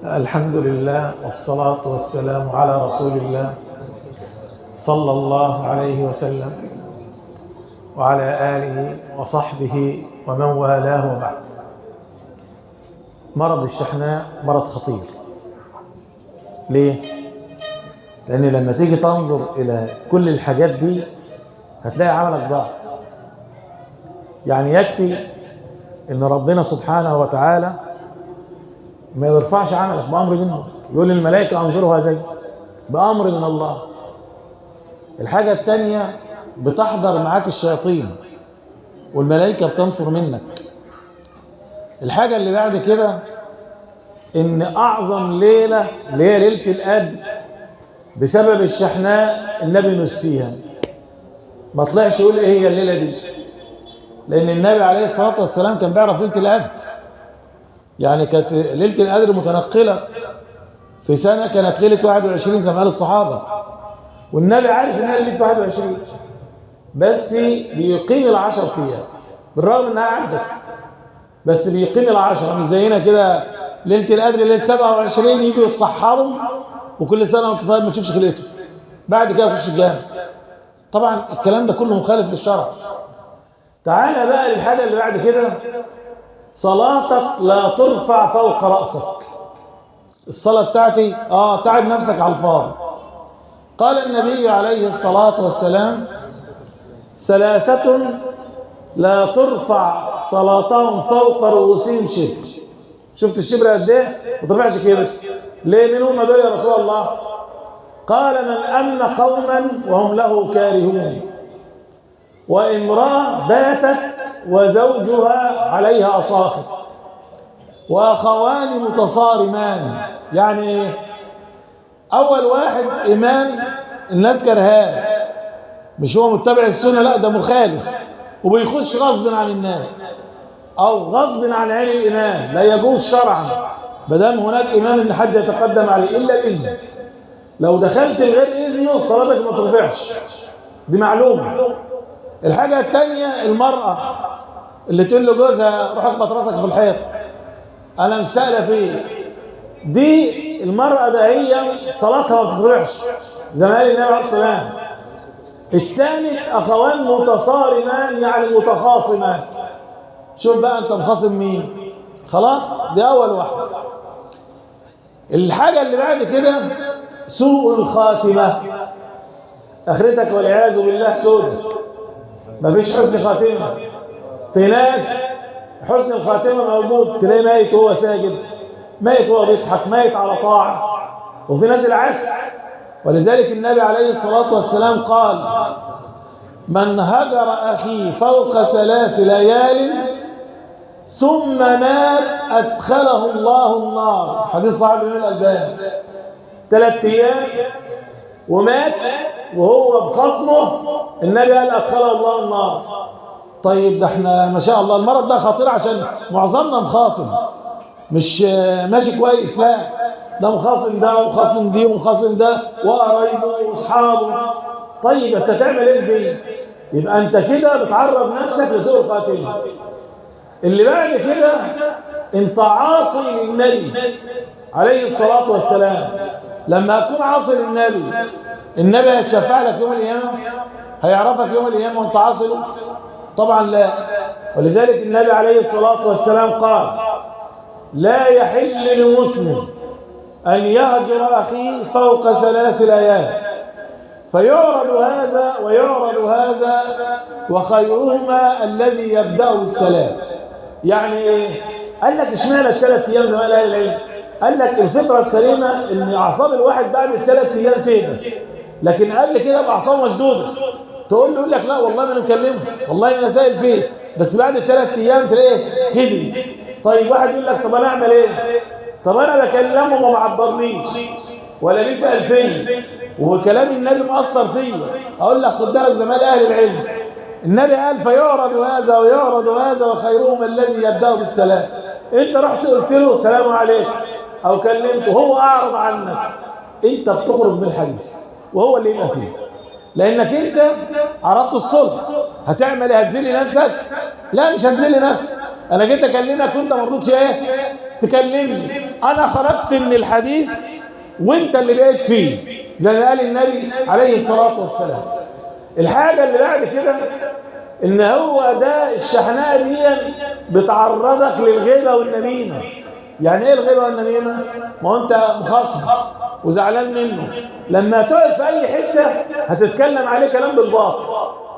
الحمد لله والصلاة والسلام على رسول الله صلى الله عليه وسلم وعلى آله وصحبه ومن والاه وبعد. مرض الشحناء مرض خطير. ليه؟ لأن لما تيجي تنظر إلى كل الحاجات دي هتلاقي عملك ضعف. يعني يكفي إن ربنا سبحانه وتعالى ما يرفعش عملك بأمر منه، يقول للملائكة أنظروا هذين بأمر من الله. الحاجة التانية بتحضر معاك الشياطين والملائكة بتنفر منك. الحاجة اللي بعد كده إن أعظم ليلة اللي هي ليلة القدر بسبب الشحناء النبي نسيها، ما طلعش يقول إيه هي الليلة دي، لأن النبي عليه الصلاة والسلام كان بيعرف ليلة القدر. يعني كانت ليلة القدر متنقلة في سنة، كانت ليلة 21 زي ما قال الصحابة، والنبي عارف إنها ليلة 21 بس بيقيم ال10 أيام بالرغم إنها عدت، بس بيقيم ال10. مش زينا كده ليلة القدر ليلة 27 يجوا يتسحروا وكل سنة وأنت طيب ما تشوفش خلقته، بعد كده يخش الجامع. طبعا الكلام ده كله مخالف للشرع. تعالى بقى للحاجة اللي بعد كده، صلاتك لا ترفع فوق رأسك. الصلاة بتاعتي تعب نفسك على الفاضي. قال النبي عليه الصلاة والسلام: ثلاثة لا ترفع صلاتهم فوق رؤوسهم شبر. شفت الشبر قد ايه؟ ما ترفعش كبر. ليه؟ من هم دول يا رسول الله؟ قال: من أمن قوما وهم له كارهون، وامرأة باتت وزوجها عليها ساخط، وأخوان متصارمان. يعني ايه؟ أول واحد إمام الناس كرهاه، مش هو متبع السنة، لا ده مخالف وبيخش غصب عن الناس أو غصب عن عين الإمام. لا يجوز شرعا ما دام هناك إمام إن حد يتقدم عليه إلا بإذنه. لو دخلت بغير إذنه صلاتك ما ترفعش، دي معلومة. الحاجة الثانية المرأة اللي تقول له جوزها روح اخبط راسك في الحيط أنا مش سائلة فيك، دي المرأة ده هي صلاتها ما تطلعش زي ما قال النبي عليه الصلاة والسلام. الثالث أخوان متصارمان يعني متخاصمان. شوف بقى أنت مخاصم مين؟ خلاص دي أول واحدة. الحاجة اللي بعد كده سوء الخاتمة، آخرتك والعياذ بالله سود، مفيش حسن خاتمة. في ناس حسن الخاتمة موجود، تلاقيه ميت وهو ساجد، ميت وهو بيضحك، ميت على طاعة. وفي ناس العكس. ولذلك النبي عليه الصلاة والسلام قال: من هجر أخيه فوق 3 ليال ثم مات أدخله الله النار. حديث صحيح ابن الألباني. 3 أيام ومات وهو بخصمه، النبي قال أدخله الله النار. طيب ده احنا ما شاء الله المرض ده خطير عشان معظمنا مخاصم، مش ماشي كويس، لا ده مخاصم ده ومخاصم دي ومخاصم ده وقرايبه واصحابه. طيب انت تعمل ايه بدي؟ يبقى انت كده بتعرض نفسك لسوء الخاتمه. اللي بعد كده انت عاصي للنبي عليه الصلاه والسلام. لما اكون عاصي للنبي، النبي هيتشفع لك يوم القيامه؟ هيعرفك يوم القيامه وانت عاصي له؟ طبعا لا. ولذلك النبي عليه الصلاه والسلام قال: لا يحل لمسلم أن يهجر أخيه فوق 3 ليال فيعرض هذا ويعرض هذا وخيرهما الذي يبدأ بالسلام. يعني إيه؟ قال لك اشمعنى ال3 أيام زي ما قال أهل العلم؟ قال لك الفطرة السليمة إن أعصاب الواحد بعد ال3 أيام تهدى، لكن قبل كده بأعصابه مشدودة. تقول له يقول لك لا والله ما أنا مكلمه، والله ما أنا سائل فيه، بس بعد ال3 أيام تلاقيه هدي. طيب واحد يقول لك طب أنا أعمل إيه؟ طب أنا بكلمه وما معبرنيش ولا بيسأل فيا وكلام النبي مأثر فيا. أقول لك خد بالك زي ما قال أهل العلم، النبي قال: فيعرض هذا ويعرض هذا وخيرهم الذي يبدأ بالسلام. أنت رحت قلت له السلام عليكم أو كلمته، هو أعرض عنك، أنت بتخرج من الحديث وهو اللي يبقى فيه، لأنك أنت عرضت الصلح. هتعمل إيه؟ هتذل نفسك؟ لا مش هتذل نفسك. أنا جيت أكلمك وأنت ما رضيتش إيه؟ تكلمني. انا خرجت من الحديث وانت اللي بقيت فيه، زي ما قال النبي عليه الصلاة والسلام. الحاجة اللي بعد كده ان هو ده الشحناء دي بتعرضك للغيبة والنميمة. يعني ايه الغيبة والنميمة؟ ما هو انت مخاصم وزعلان منه، لما تقعد في اي حتة هتتكلم عليه كلام بالباطل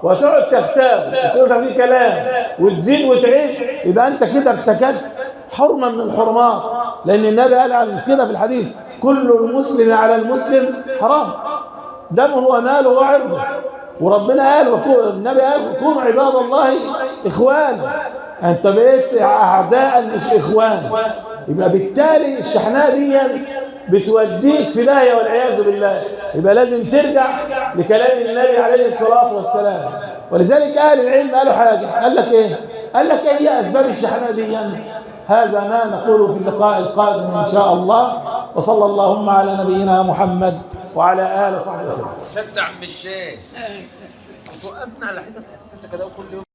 وتقعد تغتاب وتقول فيه كلام وتزيد وتعيد، يبقى انت كده ارتكبت حرمة من الحرمات، لان النبي قال عن كده في الحديث: كل المسلم على المسلم حرام، دمه وماله وعرضه. وربنا قال النبي قال: كونوا عباد الله اخوانا. انت بقيت اعداء مش اخوان. يبقى بالتالي الشحناء دي بتوديك في داهيه والعياذ بالله. يبقى لازم ترجع لكلام النبي عليه الصلاه والسلام. ولذلك اهل العلم قالوا حاجه، قال لك ايه؟ قال لك ايه هي اسباب الشحناء دي؟ هذا ما نقوله في اللقاء القادم ان شاء الله. وصلى اللهم على نبينا محمد وعلى اله وصحبه وسلم. شد عم الشيخ، وقفنا على حته حساسه كده كل يوم.